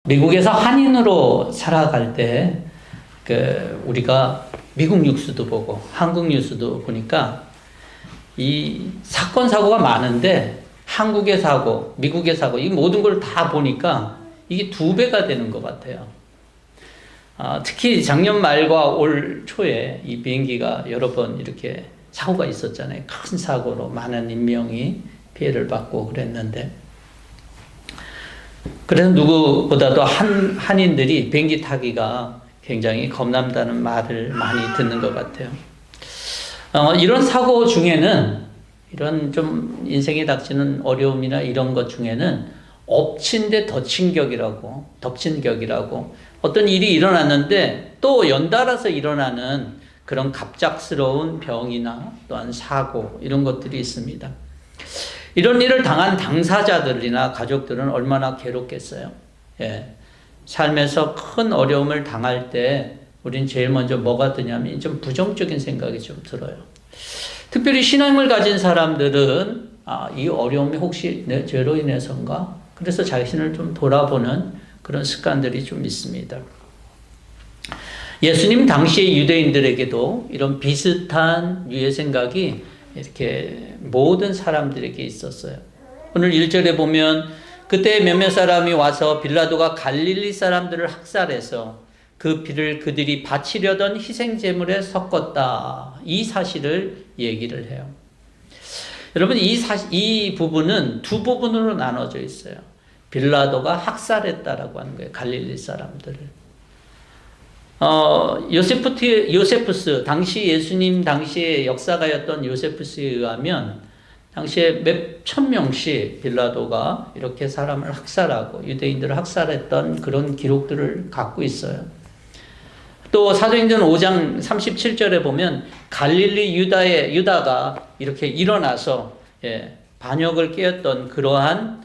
미국에서 한인으로 살아갈 때, 우리가 미국 뉴스도 보고, 한국 뉴스도 보니까, 이 사건, 사고가 많은데, 한국의 사고, 미국의 사고, 이 모든 걸 다 보니까, 이게 2배가 되는 것 같아요. 특히 작년 말과 올 초에 이 비행기가 여러 번 이렇게 사고가 있었잖아요. 큰 사고로 많은 인명이 피해를 받고 그랬는데, 그래서 누구보다도 한인들이 비행기 타기가 굉장히 겁난다는 말을 많이 듣는 것 같아요. 이런 사고 중에는, 이런 좀 인생에 닥치는 어려움이나 이런 것 중에는 엎친 데 덮친 격이라고, 어떤 일이 일어났는데 또 연달아서 일어나는 그런 갑작스러운 병이나 또한 사고, 이런 것들이 있습니다. 이런 일을 당한 당사자들이나 가족들은 얼마나 괴롭겠어요. 삶에서 큰 어려움을 당할 때 우린 제일 먼저 뭐가 드냐면 좀 부정적인 생각이 좀 들어요. 특별히 신앙을 가진 사람들은 이 어려움이 혹시 내 죄로 인해서인가? 그래서 자신을 좀 돌아보는 그런 습관들이 좀 있습니다. 예수님 당시의 유대인들에게도 이런 비슷한 유의 생각이 이렇게 모든 사람들에게 있었어요. 오늘 1절에 보면 그때 몇몇 사람이 와서 빌라도가 갈릴리 사람들을 학살해서 그 피를 그들이 바치려던 희생제물에 섞었다. 이 사실을 얘기를 해요. 여러분, 이 부분은 두 부분으로 나눠져 있어요. 빌라도가 학살했다라고 하는 거예요. 갈릴리 사람들을. 요세푸스, 당시 예수님 당시의 역사가였던 요세푸스에 의하면 당시에 몇 천 명씩 빌라도가 이렇게 사람을 학살하고 유대인들을 학살했던 그런 기록들을 갖고 있어요. 또 사도행전 5장 37절에 보면 갈릴리 유다가 이렇게 일어나서 반역을 깨었던 그러한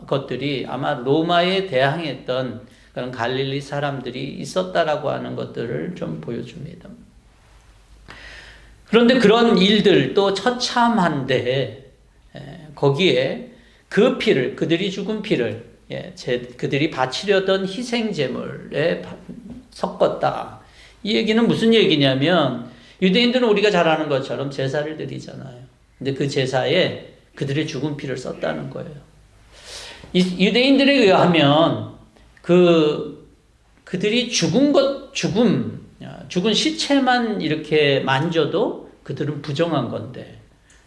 것들이 아마 로마에 대항했던 그런 갈릴리 사람들이 있었다라고 하는 것들을 좀 보여줍니다. 그런데 그런 일들도 처참한데 거기에 그 피를, 그들이 죽은 피를 그들이 바치려던 희생제물에 섞었다. 이 얘기는 무슨 얘기냐면 유대인들은 우리가 잘 아는 것처럼 제사를 드리잖아요. 근데 그 제사에 그들의 죽은 피를 썼다는 거예요. 유대인들에 의하면 그들이 죽은 시체만 이렇게 만져도 그들은 부정한 건데,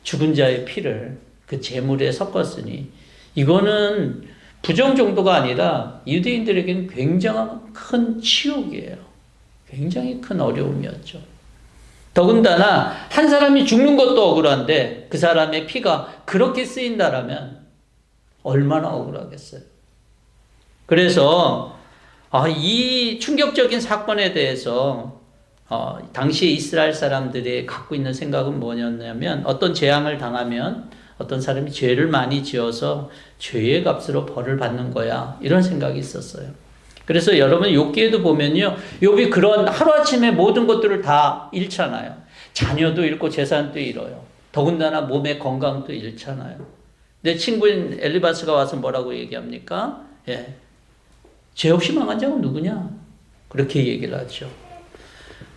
죽은 자의 피를 그 제물에 섞었으니, 이거는 부정 정도가 아니라 유대인들에게는 굉장한 큰 치욕이에요. 굉장히 큰 어려움이었죠. 더군다나, 한 사람이 죽는 것도 억울한데, 그 사람의 피가 그렇게 쓰인다라면, 얼마나 억울하겠어요. 그래서 이 충격적인 사건에 대해서 당시 이스라엘 사람들이 갖고 있는 생각은 뭐였냐면 어떤 재앙을 당하면 어떤 사람이 죄를 많이 지어서 죄의 값으로 벌을 받는 거야, 이런 생각이 있었어요. 그래서 여러분 욥기에도 보면요, 욥이 그런 하루아침에 모든 것들을 다 잃잖아요. 자녀도 잃고 재산도 잃어요. 더군다나 몸의 건강도 잃잖아요. 내 친구인 엘리바스가 와서 뭐라고 얘기합니까? 죄 없이 망한 자가 누구냐? 그렇게 얘기를 하죠.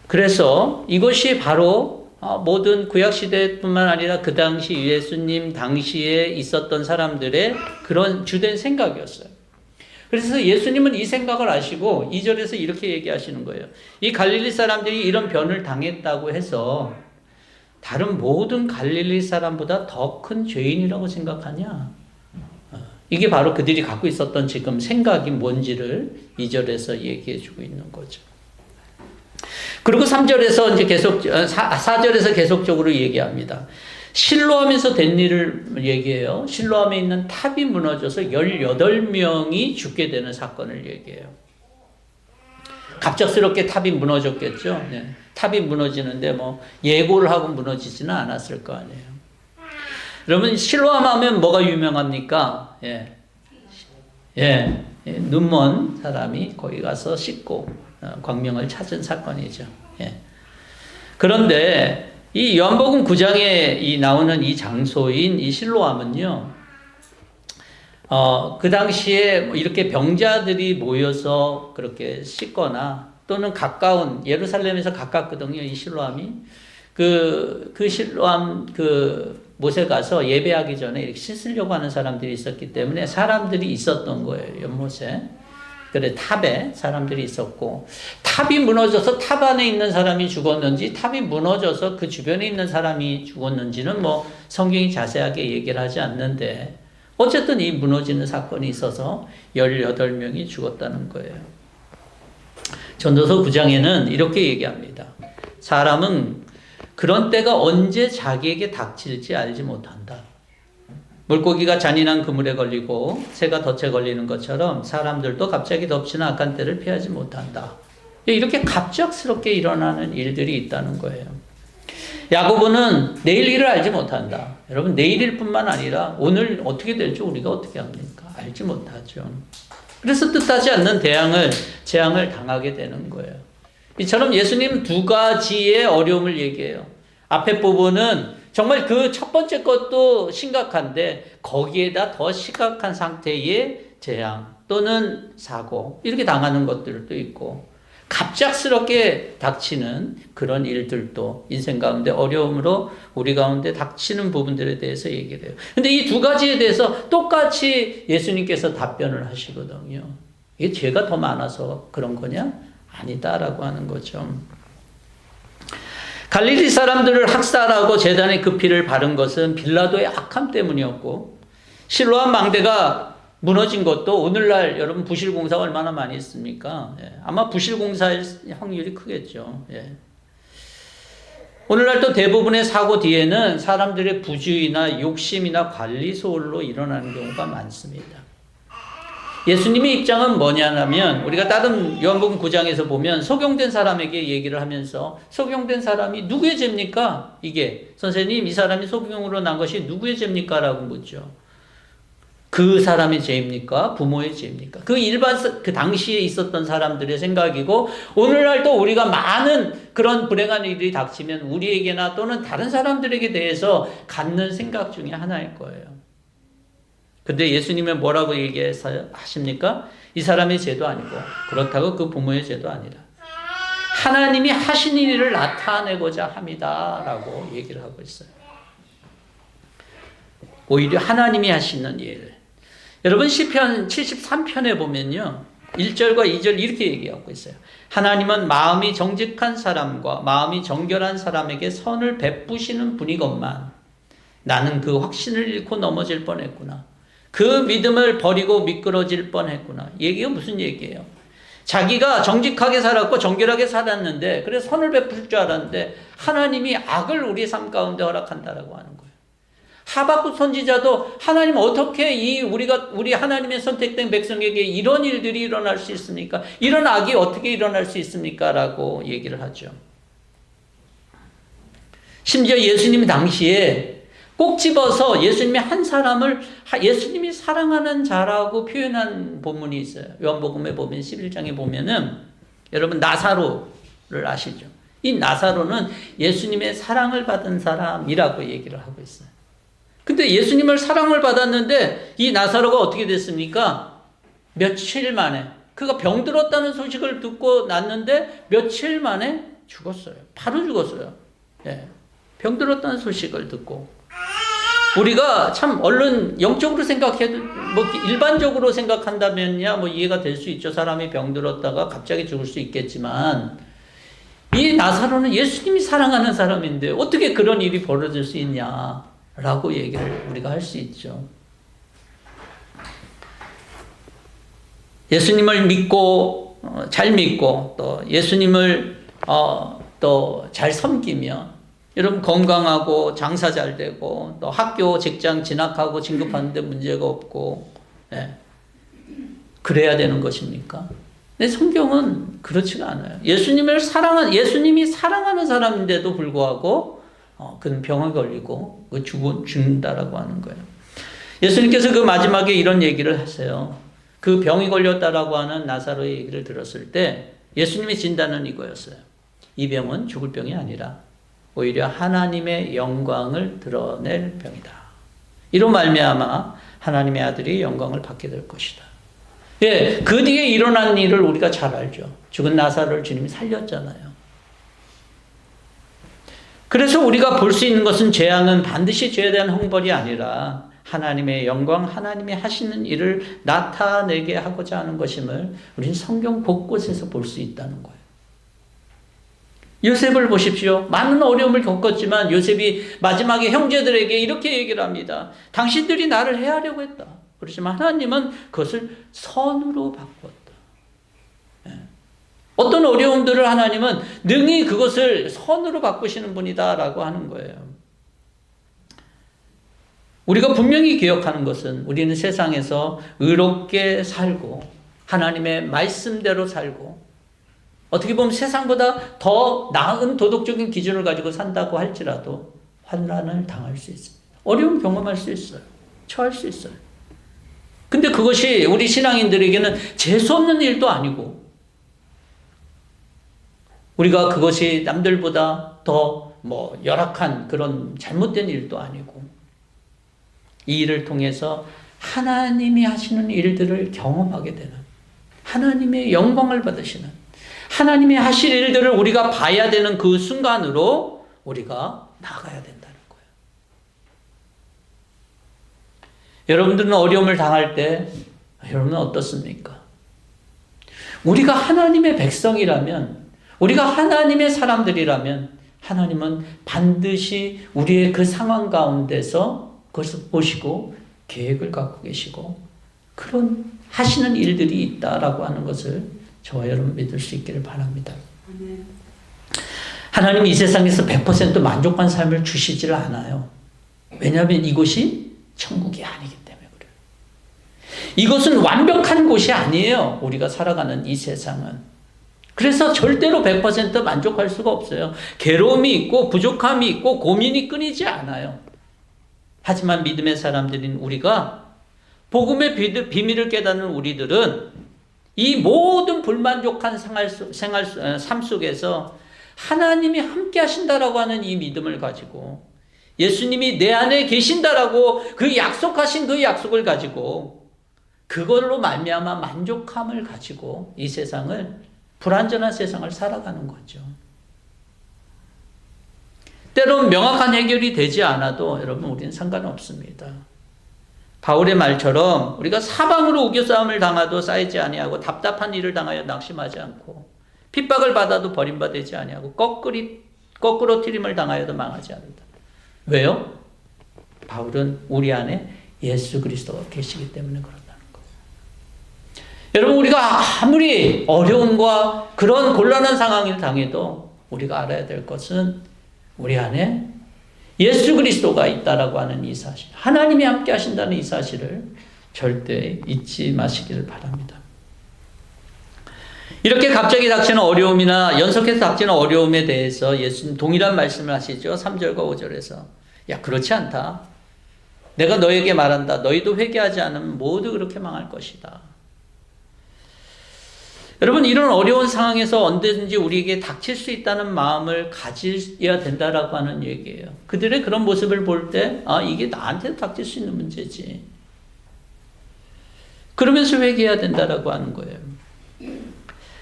그래서 이것이 바로 모든 구약시대뿐만 아니라 그 당시 예수님 당시에 있었던 사람들의 그런 주된 생각이었어요. 그래서 예수님은 이 생각을 아시고 2절에서 이렇게 얘기하시는 거예요. 이 갈릴리 사람들이 이런 변을 당했다고 해서 다른 모든 갈릴리 사람보다 더 큰 죄인이라고 생각하냐? 이게 바로 그들이 갖고 있었던 지금 생각이 뭔지를 2절에서 얘기해 주고 있는 거죠. 그리고 3절에서 이제 4절에서 계속적으로 얘기합니다. 실로암에서 된 일을 얘기해요. 실로암에 있는 탑이 무너져서 18명이 죽게 되는 사건을 얘기해요. 갑작스럽게 탑이 무너졌겠죠. 탑이 무너지는데 뭐 예고를 하고 무너지지는 않았을 거 아니에요. 여러분 실로암 하면 뭐가 유명합니까? 눈먼 사람이 거기 가서 씻고 광명을 찾은 사건이죠. 그런데 이 요한복음 9장에 나오는 이 장소인 이 실로암은요, 그 당시에 뭐 이렇게 병자들이 모여서 그렇게 씻거나 또는 가까운 예루살렘에서 가깝거든요. 이 실로암이. 그 실로암 못에 가서 예배하기 전에 이렇게 씻으려고 하는 사람들이 있었기 때문에 사람들이 있었던 거예요. 연못에. 그래, 탑에 사람들이 있었고, 탑이 무너져서 탑 안에 있는 사람이 죽었는지, 탑이 무너져서 그 주변에 있는 사람이 죽었는지는 뭐 성경이 자세하게 얘기를 하지 않는데, 어쨌든 이 무너지는 사건이 있어서 18명이 죽었다는 거예요. 전도서 9장에는 이렇게 얘기합니다. 사람은 그런 때가 언제 자기에게 닥칠지 알지 못한다. 물고기가 잔인한 그물에 걸리고 새가 덫에 걸리는 것처럼 사람들도 갑자기 덮치는 악한 때를 피하지 못한다. 이렇게 갑작스럽게 일어나는 일들이 있다는 거예요. 야고보는 내일 일을 알지 못한다. 여러분, 내일일 뿐만 아니라 오늘 어떻게 될지 우리가 어떻게 합니까? 알지 못하죠. 그래서 뜻하지 않는 재앙을 당하게 되는 거예요. 이처럼 예수님 두 가지의 어려움을 얘기해요. 앞에 부분은 정말 그 첫 번째 것도 심각한데 거기에다 더 심각한 상태의 재앙 또는 사고 이렇게 당하는 것들도 있고 갑작스럽게 닥치는 그런 일들도 인생 가운데 어려움으로 우리 가운데 닥치는 부분들에 대해서 얘기를 해요. 근데 이 두 가지에 대해서 똑같이 예수님께서 답변을 하시거든요. 이게 죄가 더 많아서 그런 거냐? 아니다라고 하는 거죠. 갈릴리 사람들을 학살하고 제단에 그 피를 바른 것은 빌라도의 악함 때문이었고 실로암 망대가 무너진 것도 오늘날 여러분 부실공사가 얼마나 많이 있습니까? 예. 아마 부실공사일 확률이 크겠죠. 예. 오늘날 또 대부분의 사고 뒤에는 사람들의 부주의나 욕심이나 관리 소홀로 일어나는 경우가 많습니다. 예수님의 입장은 뭐냐면 우리가 다른 요한복음 9장에서 보면 소경된 사람에게 얘기를 하면서 소경된 사람이 누구의 죄입니까? 이게 선생님 이 사람이 소경으로 난 것이 누구의 죄입니까? 라고 묻죠. 그 사람의 죄입니까? 부모의 죄입니까? 그 당시에 있었던 사람들의 생각이고 오늘날도 우리가 많은 그런 불행한 일이 닥치면 우리에게나 또는 다른 사람들에게 대해서 갖는 생각 중에 하나일 거예요. 근데 예수님은 뭐라고 얘기하십니까? 이 사람의 죄도 아니고 그렇다고 그 부모의 죄도 아니라 하나님이 하신 일을 나타내고자 합니다 라고 얘기를 하고 있어요. 오히려 하나님이 하시는 일. 여러분 시편 73편에 보면요 1절과 2절 이렇게 얘기하고 있어요. 하나님은 마음이 정직한 사람과 마음이 정결한 사람에게 선을 베푸시는 분이건만 나는 그 확신을 잃고 넘어질 뻔했구나. 그 믿음을 버리고 미끄러질 뻔했구나. 얘기가 무슨 얘기예요? 자기가 정직하게 살았고 정결하게 살았는데 그래서 선을 베풀 줄 알았는데 하나님이 악을 우리의 삶 가운데 허락한다라고 하는 거예요. 하박국 선지자도 하나님 어떻게 우리 하나님의 선택된 백성에게 이런 일들이 일어날 수 있습니까? 이런 악이 어떻게 일어날 수 있습니까? 라고 얘기를 하죠. 심지어 예수님 당시에 꼭 집어서 예수님이 한 사람을 예수님이 사랑하는 자라고 표현한 본문이 있어요. 요한복음에 보면 11장에 보면은 여러분 나사로를 아시죠? 이 나사로는 예수님의 사랑을 받은 사람이라고 얘기를 하고 있어요. 근데 예수님을 사랑을 받았는데 이 나사로가 어떻게 됐습니까? 며칠 만에 그가 병들었다는 소식을 듣고 났는데 며칠 만에 죽었어요. 바로 죽었어요. 예. 병들었다는 소식을 듣고 우리가 참 얼른 영적으로 생각해도 뭐 일반적으로 생각한다면야 뭐 이해가 될 수 있죠. 사람이 병들었다가 갑자기 죽을 수 있겠지만 이 나사로는 예수님이 사랑하는 사람인데 어떻게 그런 일이 벌어질 수 있냐라고 얘기를 우리가 할 수 있죠. 예수님을 믿고 잘 믿고 또 예수님을 또 잘 섬기며 여러분 건강하고 장사 잘 되고 또 학교 직장 진학하고 진급하는데 문제가 없고 네. 그래야 되는 것입니까? 근데 성경은 그렇지가 않아요. 예수님이 사랑하는 사람인데도 불구하고 그는 병에 걸리고 죽는다라고 하는 거예요. 예수님께서 그 마지막에 이런 얘기를 하세요. 그 병이 걸렸다라고 하는 나사로의 얘기를 들었을 때 예수님의 진단은 이거였어요. 이 병은 죽을 병이 아니라 오히려 하나님의 영광을 드러낼 병이다. 이로 말미암아 하나님의 아들이 영광을 받게 될 것이다. 예, 그 뒤에 일어난 일을 우리가 잘 알죠. 죽은 나사로를 주님이 살렸잖아요. 그래서 우리가 볼 수 있는 것은 재앙은 반드시 죄에 대한 형벌이 아니라 하나님의 영광, 하나님이 하시는 일을 나타내게 하고자 하는 것임을 우리는 성경 곳곳에서 볼 수 있다는 거예요. 요셉을 보십시오. 많은 어려움을 겪었지만 요셉이 마지막에 형제들에게 이렇게 얘기를 합니다. 당신들이 나를 해하려고 했다. 그렇지만 하나님은 그것을 선으로 바꾸었다. 어떤 어려움들을 하나님은 능히 그것을 선으로 바꾸시는 분이다라고 하는 거예요. 우리가 분명히 기억하는 것은 우리는 세상에서 의롭게 살고 하나님의 말씀대로 살고 어떻게 보면 세상보다 더 나은 도덕적인 기준을 가지고 산다고 할지라도 환난을 당할 수 있습니다. 어려움 경험할 수 있어요. 처할 수 있어요. 근데 그것이 우리 신앙인들에게는 재수없는 일도 아니고 우리가 그것이 남들보다 더 열악한 그런 잘못된 일도 아니고 이 일을 통해서 하나님이 하시는 일들을 경험하게 되는 하나님의 영광을 받으시는 하나님이 하실 일들을 우리가 봐야 되는 그 순간으로 우리가 나가야 된다는 거예요. 여러분들은 어려움을 당할 때 여러분은 어떻습니까? 우리가 하나님의 백성이라면 우리가 하나님의 사람들이라면 하나님은 반드시 우리의 그 상황 가운데서 그것을 보시고 계획을 갖고 계시고 그런 하시는 일들이 있다라고 하는 것을 저와 여러분 믿을 수 있기를 바랍니다. 하나님이 이 세상에서 100% 만족한 삶을 주시질 않아요. 왜냐하면 이곳이 천국이 아니기 때문에 그래요. 이것은 완벽한 곳이 아니에요. 우리가 살아가는 이 세상은. 그래서 절대로 100% 만족할 수가 없어요. 괴로움이 있고 부족함이 있고 고민이 끊이지 않아요. 하지만 믿음의 사람들인 우리가 복음의 비밀을 깨닫는 우리들은 이 모든 불만족한 삶 속에서 하나님이 함께 하신다라고 하는 이 믿음을 가지고 예수님이 내 안에 계신다라고 그 약속하신 그 약속을 가지고 그걸로 말미암아 만족함을 가지고 이 세상을 불완전한 세상을 살아가는 거죠. 때론 명확한 해결이 되지 않아도 여러분 우리는 상관없습니다. 바울의 말처럼 우리가 사방으로 우겨싸움을 당하도 쌓이지 아니하고 답답한 일을 당하여 낙심하지 않고 핍박을 받아도 버림받지 아니하고 거꾸로 트림을 당하여도 망하지 않는다. 왜요? 바울은 우리 안에 예수 그리스도가 계시기 때문에 그렇다는 거예요. 여러분 우리가 아무리 어려움과 그런 곤란한 상황을 당해도 우리가 알아야 될 것은 우리 안에 예수 그리스도가 있다라고 하는 이 사실, 하나님이 함께 하신다는 이 사실을 절대 잊지 마시기를 바랍니다. 이렇게 갑자기 닥치는 어려움이나 연속해서 닥치는 어려움에 대해서 예수님 동일한 말씀을 하시죠. 3절과 5절에서 야 그렇지 않다. 내가 너에게 말한다. 너희도 회개하지 않으면 모두 그렇게 망할 것이다. 여러분 이런 어려운 상황에서 언제든지 우리에게 닥칠 수 있다는 마음을 가져야 된다라고 하는 얘기예요. 그들의 그런 모습을 볼 때 이게 나한테도 닥칠 수 있는 문제지. 그러면서 회개해야 된다라고 하는 거예요.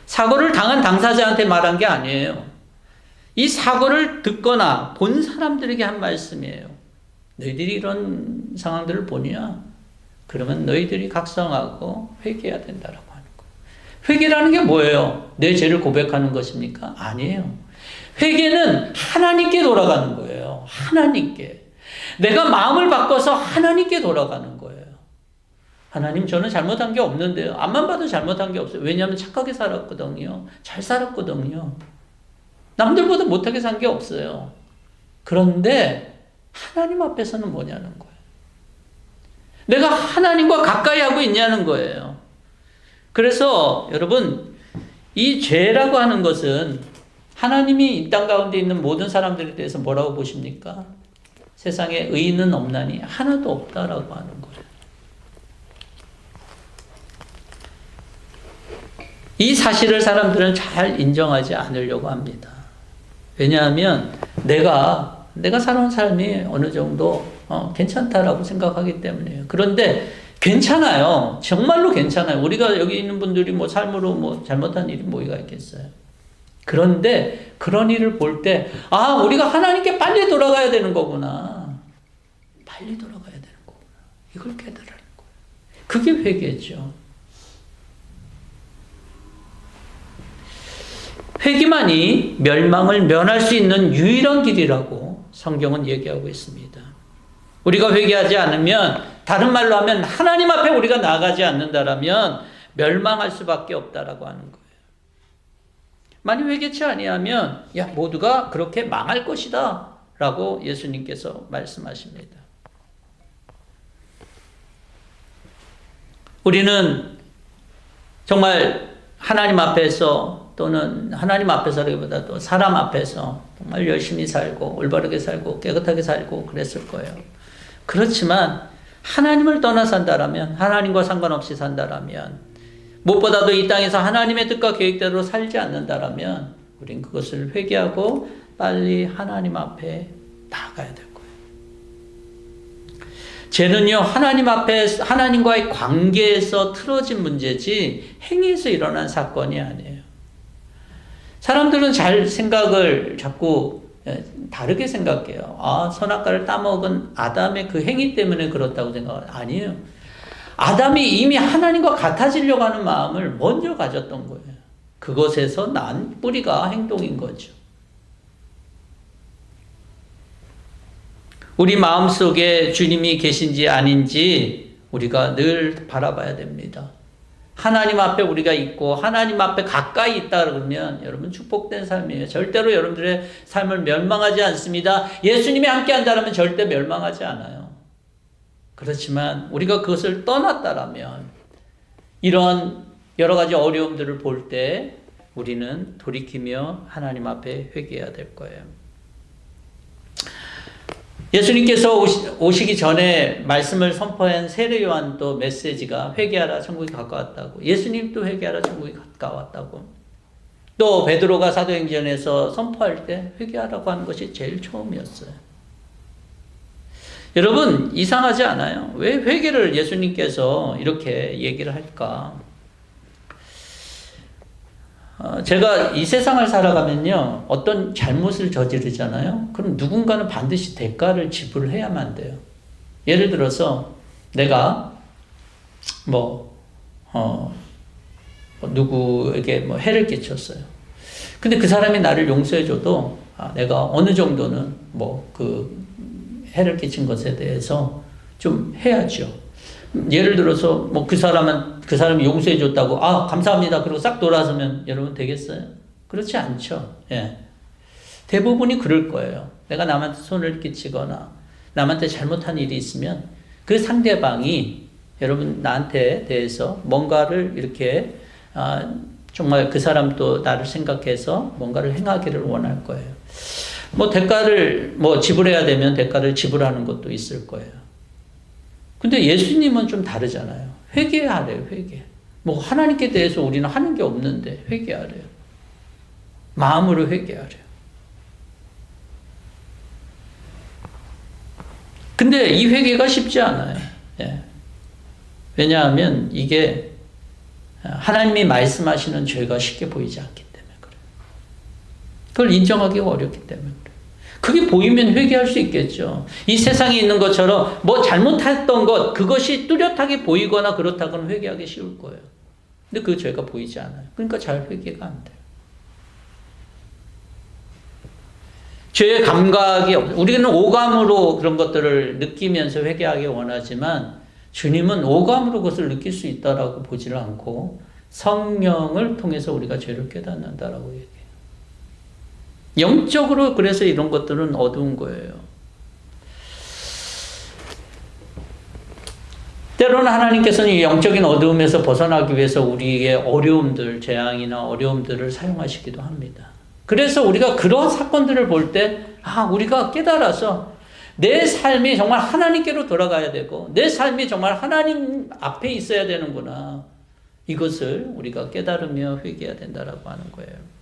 사고를 당한 당사자한테 말한 게 아니에요. 이 사고를 듣거나 본 사람들에게 한 말씀이에요. 너희들이 이런 상황들을 보냐? 그러면 너희들이 각성하고 회개해야 된다라고. 회개라는 게 뭐예요? 내 죄를 고백하는 것입니까? 아니에요. 회개는 하나님께 돌아가는 거예요. 하나님께. 내가 마음을 바꿔서 하나님께 돌아가는 거예요. 하나님 저는 잘못한 게 없는데요. 앞만 봐도 잘못한 게 없어요. 왜냐하면 착하게 살았거든요. 잘 살았거든요. 남들보다 못하게 산 게 없어요. 그런데 하나님 앞에서는 뭐냐는 거예요. 내가 하나님과 가까이 하고 있냐는 거예요. 그래서 여러분 이 죄라고 하는 것은 하나님이 이 땅 가운데 있는 모든 사람들에 대해서 뭐라고 보십니까? 세상에 의인은 없나니 하나도 없다라고 하는 거예요. 이 사실을 사람들은 잘 인정하지 않으려고 합니다. 왜냐하면 내가 살아온 삶이 어느 정도 괜찮다라고 생각하기 때문이에요. 그런데 괜찮아요. 정말로 괜찮아요. 우리가 여기 있는 분들이 뭐 삶으로 뭐 잘못한 일이 뭐가 있겠어요. 그런데 그런 일을 볼 때, 우리가 하나님께 빨리 돌아가야 되는 거구나. 빨리 돌아가야 되는 거구나. 이걸 깨달으는 거예요. 그게 회개죠. 회개만이 멸망을 면할 수 있는 유일한 길이라고 성경은 얘기하고 있습니다. 우리가 회개하지 않으면, 다른 말로 하면 하나님 앞에 우리가 나가지 않는다라면 멸망할 수밖에 없다라고 하는 거예요. 만약 회개치 아니하면 모두가 그렇게 망할 것이다 라고 예수님께서 말씀하십니다. 우리는 정말 하나님 앞에서, 또는 하나님 앞에서라기보다도 사람 앞에서 정말 열심히 살고 올바르게 살고 깨끗하게 살고 그랬을 거예요. 그렇지만 하나님을 떠나 산다라면, 하나님과 상관없이 산다라면, 무엇보다도 이 땅에서 하나님의 뜻과 계획대로 살지 않는다라면 우린 그것을 회개하고 빨리 하나님 앞에 나아가야 될 거예요. 죄는요, 하나님 앞에, 하나님과의 관계에서 틀어진 문제지 행위에서 일어난 사건이 아니에요. 사람들은 생각을 자꾸 다르게 생각해요. 선악과를 따먹은 아담의 그 행위 때문에 그렇다고 생각해요. 아니에요. 아담이 이미 하나님과 같아지려고 하는 마음을 먼저 가졌던 거예요. 그것에서 난 뿌리가 행동인 거죠. 우리 마음속에 주님이 계신지 아닌지 우리가 늘 바라봐야 됩니다. 하나님 앞에 우리가 있고 하나님 앞에 가까이 있다 그러면 여러분 축복된 삶이에요. 절대로 여러분들의 삶을 멸망하지 않습니다. 예수님이 함께 한다면 절대 멸망하지 않아요. 그렇지만 우리가 그것을 떠났다라면 이런 여러 가지 어려움들을 볼 때 우리는 돌이키며 하나님 앞에 회개해야 될 거예요. 예수님께서 오시기 전에 말씀을 선포한 세례 요한도 메시지가 회개하라 천국이 가까웠다고, 예수님도 회개하라 천국이 가까웠다고, 또 베드로가 사도행전에서 선포할 때 회개하라고 하는 것이 제일 처음이었어요. 여러분 이상하지 않아요? 왜 회개를 예수님께서 이렇게 얘기를 할까? 제가 이 세상을 살아가면요, 어떤 잘못을 저지르잖아요. 그럼 누군가는 반드시 대가를 지불해야만 돼요. 예를 들어서 내가 누구에게 해를 끼쳤어요. 근데 그 사람이 나를 용서해줘도 내가 어느 정도는 그 해를 끼친 것에 대해서 좀 해야죠. 예를 들어서 그 사람이 용서해 줬다고 감사합니다 그리고 싹 돌아서면 여러분 되겠어요? 그렇지 않죠. 예. 대부분이 그럴 거예요. 내가 남한테 손을 끼치거나 남한테 잘못한 일이 있으면 그 상대방이 여러분 나한테 대해서 뭔가를 이렇게 정말 그 사람도 나를 생각해서 뭔가를 행하기를 원할 거예요. 대가를 지불해야 되면 대가를 지불하는 것도 있을 거예요. 근데 예수님은 좀 다르잖아요. 회개하래요, 회개. 하나님께 대해서 우리는 하는 게 없는데 회개하래요. 마음으로 회개하래요. 근데 이 회개가 쉽지 않아요. 예. 왜냐하면 이게 하나님이 말씀하시는 죄가 쉽게 보이지 않기 때문에 그래요. 그걸 인정하기가 어렵기 때문에 그래요. 그게 보이면 회개할 수 있겠죠. 이 세상에 있는 것처럼 잘못했던 것, 그것이 뚜렷하게 보이거나 그렇다고는 회개하기 쉬울 거예요. 근데 그 죄가 보이지 않아요. 그러니까 잘 회개가 안 돼요. 죄의 감각이 우리는 오감으로 그런 것들을 느끼면서 회개하기 원하지만 주님은 오감으로 그것을 느낄 수 있다라고 보지를 않고 성령을 통해서 우리가 죄를 깨닫는다라고 얘기해요. 영적으로 그래서 이런 것들은 어두운 거예요. 때로는 하나님께서는 이 영적인 어두움에서 벗어나기 위해서 우리의 어려움들, 재앙이나 어려움들을 사용하시기도 합니다. 그래서 우리가 그런 사건들을 볼 때 우리가 깨달아서 내 삶이 정말 하나님께로 돌아가야 되고 내 삶이 정말 하나님 앞에 있어야 되는구나. 이것을 우리가 깨달으며 회개해야 된다라고 하는 거예요.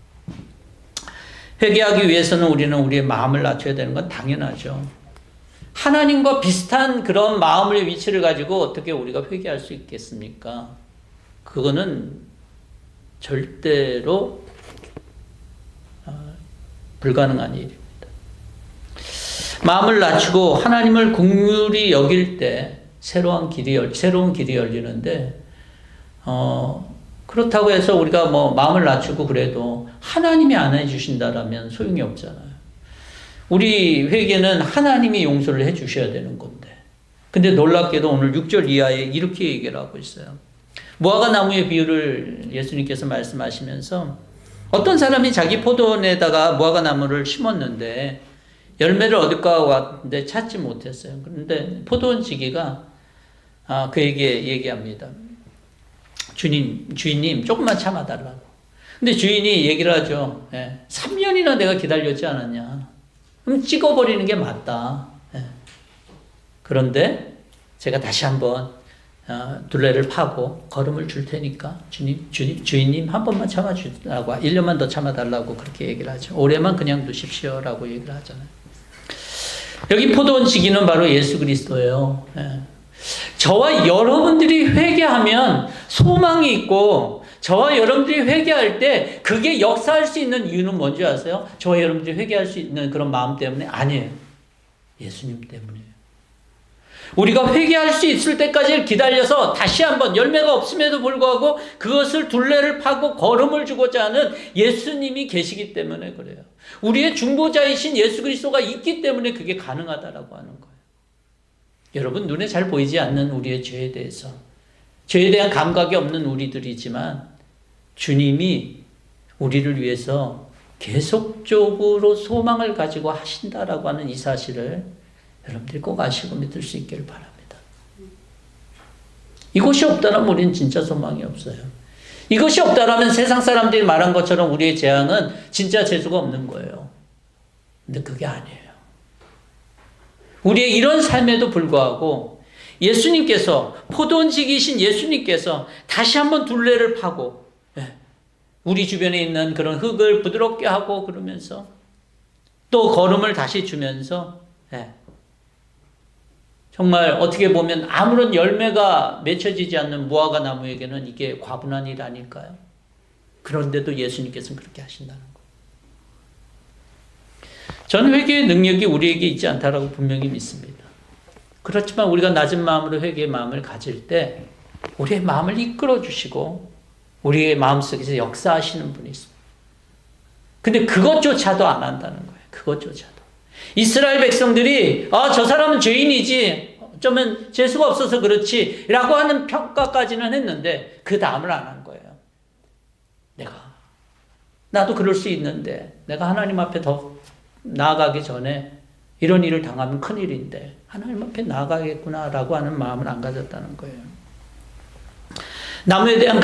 회개하기 위해서는 우리는 우리의 마음을 낮춰야 되는 건 당연하죠. 하나님과 비슷한 그런 마음의 위치를 가지고 어떻게 우리가 회개할 수 있겠습니까? 그거는 절대로 불가능한 일입니다. 마음을 낮추고 하나님을 긍휼히 여길 때 새로운 길이 열리는데, 그렇다고 해서 우리가 뭐 마음을 낮추고 그래도 하나님이 안 해주신다라면 소용이 없잖아요. 우리 회개는 하나님이 용서를 해주셔야 되는 건데. 근데 놀랍게도 오늘 6절 이하에 이렇게 얘기를 하고 있어요. 무화과 나무의 비유를 예수님께서 말씀하시면서 어떤 사람이 자기 포도원에다가 무화과 나무를 심었는데 열매를 얻을까 왔는데 찾지 못했어요. 그런데 포도원 지기가 그에게 얘기합니다. 주인님 조금만 참아달라고. 근데 주인이 얘기를 하죠. 3년이나 내가 기다렸지 않았냐. 그럼 찍어버리는 게 맞다. 그런데 제가 다시 한번 둘레를 파고 걸음을 줄 테니까 주인님 한 번만 참아주라고, 1년만 더 참아달라고 그렇게 얘기를 하죠. 올해만 그냥 두십시오라고 얘기를 하잖아요. 여기 포도원 지기는 바로 예수 그리스도예요. 저와 여러분들이 회개하면 소망이 있고, 저와 여러분들이 회개할 때 그게 역사할 수 있는 이유는 뭔지 아세요? 저와 여러분들이 회개할 수 있는 그런 마음 때문에 아니에요. 예수님 때문이에요. 우리가 회개할 수 있을 때까지 기다려서 다시 한번 열매가 없음에도 불구하고 그것을 둘레를 파고 걸음을 주고자 하는 예수님이 계시기 때문에 그래요. 우리의 중보자이신 예수 그리스도가 있기 때문에 그게 가능하다라고 하는 거예요. 여러분, 눈에 잘 보이지 않는 우리의 죄에 대해서, 죄에 대한 감각이 없는 우리들이지만 주님이 우리를 위해서 계속적으로 소망을 가지고 하신다라고 하는 이 사실을 여러분들이 꼭 아시고 믿을 수 있기를 바랍니다. 이것이 없다면 우리는 진짜 소망이 없어요. 이것이 없다면 세상 사람들이 말한 것처럼 우리의 재앙은 진짜 재수가 없는 거예요. 근데 그게 아니에요. 우리의 이런 삶에도 불구하고 예수님께서, 포도원지기이신 예수님께서 다시 한번 둘레를 파고 우리 주변에 있는 그런 흙을 부드럽게 하고 그러면서 또 걸음을 다시 주면서 정말 어떻게 보면 아무런 열매가 맺혀지지 않는 무화과 나무에게는 이게 과분한 일 아닐까요? 그런데도 예수님께서는 그렇게 하신다는 거예요. 저는 회개의 능력이 우리에게 있지 않다라고 분명히 믿습니다. 그렇지만 우리가 낮은 마음으로 회개의 마음을 가질 때 우리의 마음을 이끌어 주시고 우리의 마음속에서 역사하시는 분이 있습니다. 근데 그것조차도 안 한다는 거예요. 그것조차도. 이스라엘 백성들이 저 사람은 죄인이지, 어쩌면 재수가 없어서 그렇지 라고 하는 평가까지는 했는데 그 다음을 안 한 거예요. 나도 그럴 수 있는데 내가 하나님 앞에 더 나아가기 전에 이런 일을 당하면 큰일인데 하나님 앞에 나아가겠구나라고 하는 마음을 안 가졌다는 거예요. 나무에 대한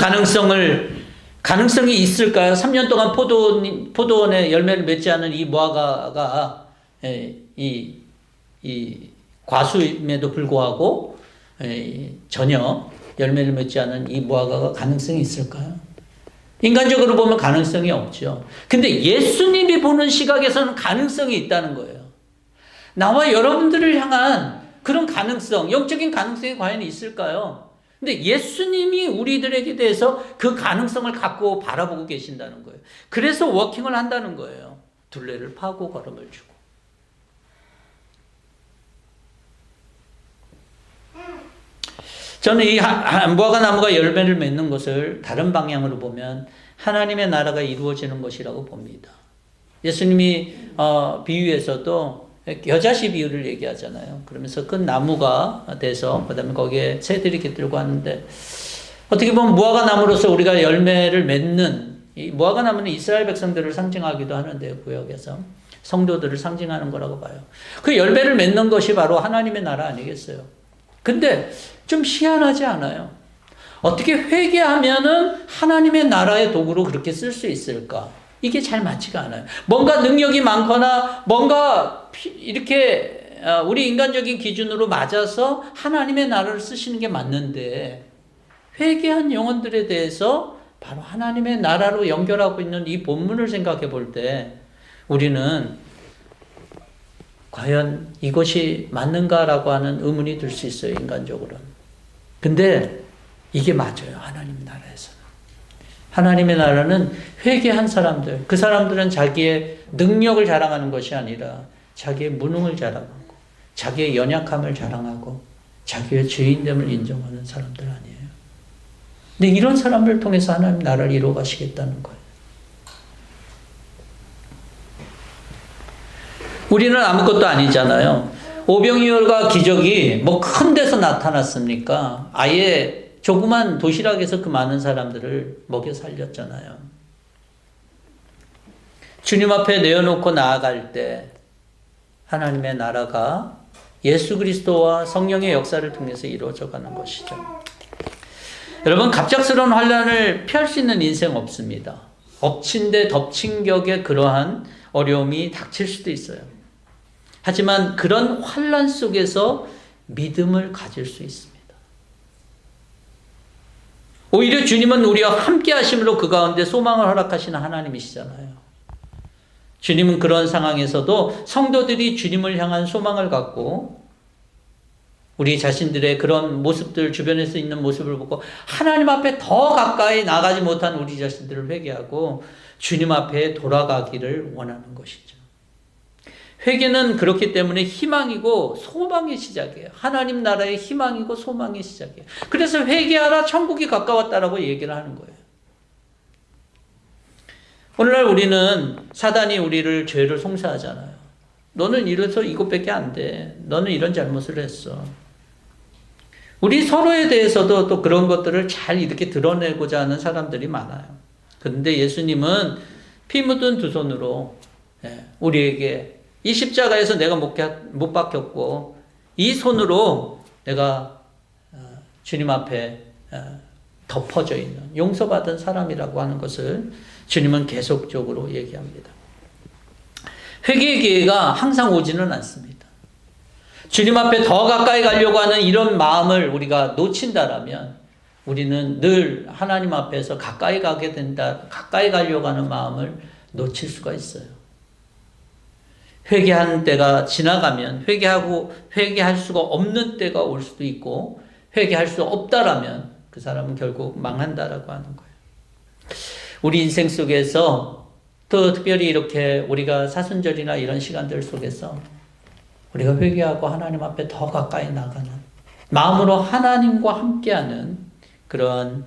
가능성이 있을까요? 3년 동안 포도원에 열매를 맺지 않은 이 무화과가 이 과수임에도 불구하고 전혀 열매를 맺지 않은 이 무화과가 가능성이 있을까요? 인간적으로 보면 가능성이 없죠. 근데 예수님이 보는 시각에서는 가능성이 있다는 거예요. 나와 여러분들을 향한 그런 가능성, 영적인 가능성이 과연 있을까요? 근데 예수님이 우리들에게 대해서 그 가능성을 갖고 바라보고 계신다는 거예요. 그래서 워킹을 한다는 거예요. 둘레를 파고 걸음을 주고. 저는 이 무화과 나무가 열매를 맺는 것을 다른 방향으로 보면 하나님의 나라가 이루어지는 것이라고 봅니다. 예수님이 비유에서도 겨자씨 비유를 얘기하잖아요. 그러면서 그 나무가 돼서 그다음에 거기에 새들이 깃들고 하는데, 어떻게 보면 무화과 나무로서 우리가 열매를 맺는, 이 무화과 나무는 이스라엘 백성들을 상징하기도 하는데요. 구역에서 성도들을 상징하는 거라고 봐요. 그 열매를 맺는 것이 바로 하나님의 나라 아니겠어요? 근데 좀 희한하지 않아요? 어떻게 회개하면은 하나님의 나라의 도구로 그렇게 쓸 수 있을까? 이게 잘 맞지가 않아요. 뭔가 능력이 많거나 뭔가 이렇게 우리 인간적인 기준으로 맞아서 하나님의 나라를 쓰시는 게 맞는데, 회개한 영혼들에 대해서 바로 하나님의 나라로 연결하고 있는 이 본문을 생각해 볼 때 우리는 과연 이것이 맞는가라고 하는 의문이 들 수 있어요, 인간적으로는. 근데 이게 맞아요, 하나님 나라에서는. 하나님의 나라는 회개한 사람들, 그 사람들은 자기의 능력을 자랑하는 것이 아니라 자기의 무능을 자랑하고 자기의 연약함을 자랑하고 자기의 죄인됨을 인정하는 사람들 아니에요. 근데 이런 사람들을 통해서 하나님 나라를 이루어 가시겠다는 거예요. 우리는 아무것도 아니잖아요. 오병이어가 기적이 뭐 큰 데서 나타났습니까? 아예 조그만 도시락에서 그 많은 사람들을 먹여 살렸잖아요. 주님 앞에 내어놓고 나아갈 때 하나님의 나라가 예수 그리스도와 성령의 역사를 통해서 이루어져 가는 것이죠. 여러분, 갑작스러운 환난을 피할 수 있는 인생 없습니다. 엎친 데 덮친 격의 그러한 어려움이 닥칠 수도 있어요. 하지만 그런 환난 속에서 믿음을 가질 수 있습니다. 오히려 주님은 우리와 함께 하심으로 그 가운데 소망을 허락하시는 하나님이시잖아요. 주님은 그런 상황에서도 성도들이 주님을 향한 소망을 갖고 우리 자신들의 그런 모습들, 주변에서 있는 모습을 보고 하나님 앞에 더 가까이 나가지 못한 우리 자신들을 회개하고 주님 앞에 돌아가기를 원하는 것이죠. 회개는 그렇기 때문에 희망이고 소망의 시작이에요. 하나님 나라의 희망이고 소망의 시작이에요. 그래서 회개하라, 천국이 가까웠다라고 얘기를 하는 거예요. 오늘날 우리는 사단이 우리를 죄를 송사하잖아요. 너는 이래서 이것밖에 안 돼. 너는 이런 잘못을 했어. 우리 서로에 대해서도 또 그런 것들을 잘 이렇게 드러내고자 하는 사람들이 많아요. 그런데 예수님은 피 묻은 두 손으로 우리에게 이 십자가에서 내가 못 박혔고 이 손으로 내가 주님 앞에 덮어져 있는 용서받은 사람이라고 하는 것을 주님은 계속적으로 얘기합니다. 회개의 기회가 항상 오지는 않습니다. 주님 앞에 더 가까이 가려고 하는 이런 마음을 우리가 놓친다라면 우리는 늘 하나님 앞에서 가까이 가게 된다, 가까이 가려고 하는 마음을 놓칠 수가 있어요. 회개하는 때가 지나가면 회개할 수가 없는 때가 올 수도 있고 회개할 수 없다라면 그 사람은 결국 망한다라고 하는 거예요. 우리 인생 속에서 또 특별히 이렇게 우리가 사순절이나 이런 시간들 속에서 우리가 회개하고 하나님 앞에 더 가까이 나가는 마음으로 하나님과 함께하는 그런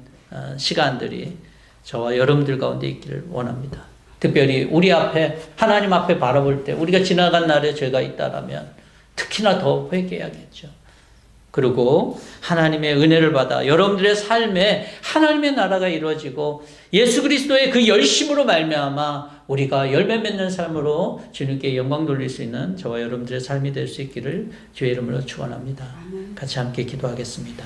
시간들이 저와 여러분들 가운데 있기를 원합니다. 특별히 우리 앞에 하나님 앞에 바라볼 때 우리가 지나간 날에 죄가 있다라면 특히나 더 회개해야겠죠. 그리고 하나님의 은혜를 받아 여러분들의 삶에 하나님의 나라가 이루어지고 예수 그리스도의 그 열심으로 말미암아 우리가 열매 맺는 삶으로 주님께 영광 돌릴 수 있는 저와 여러분들의 삶이 될 수 있기를 주의 이름으로 축원합니다. 같이 함께 기도하겠습니다.